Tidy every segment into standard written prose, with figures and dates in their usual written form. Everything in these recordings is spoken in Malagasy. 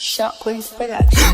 Shockwave Production.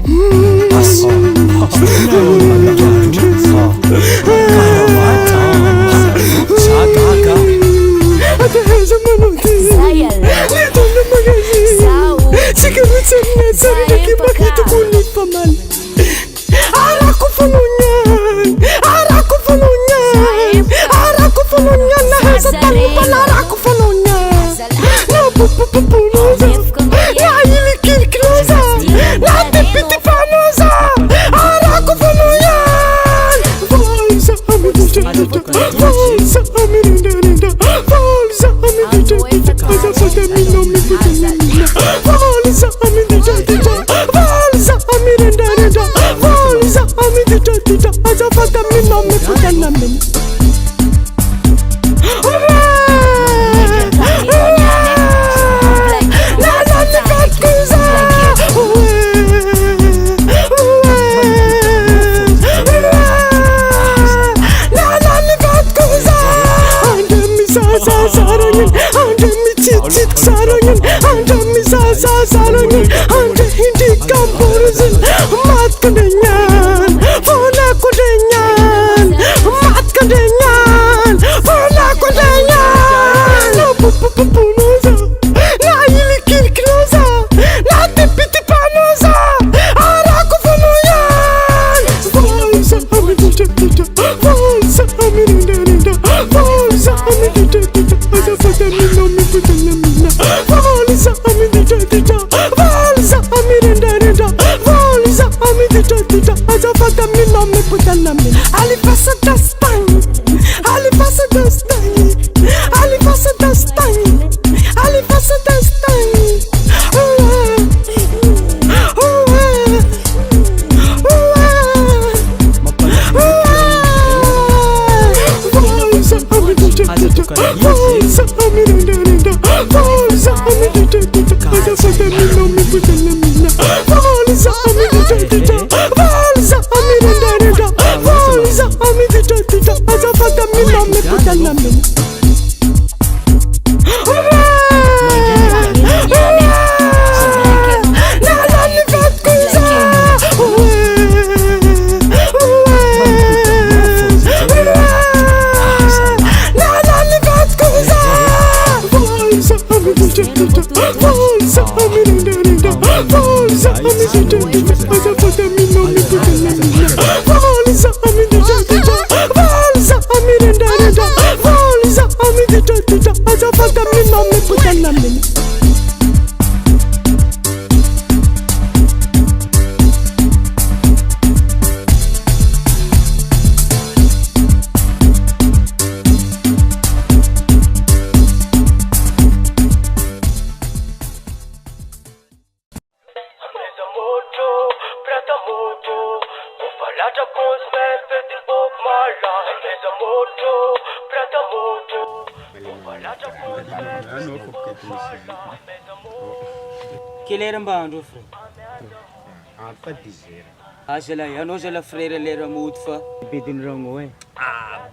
Azala ianao zala frère lera mody fa bedin'iragno e.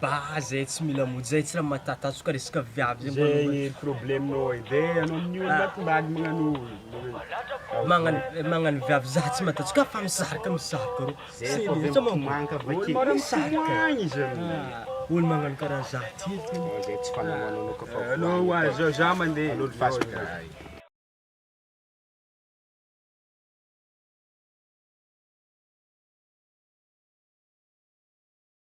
Bah, zay tsy mila mody zay tsy raha matatasoka resaka viavy zay Zay probleminao edy e, anao amin'ny olo matombady magnano viavy za tsy matatsoka fa misaraka rô. Zay fa manka avake. Magny izy Olo magnano karaha za ty. Zay tsy fanamanao ka fa. Anao za mandeha. Alolo fasika.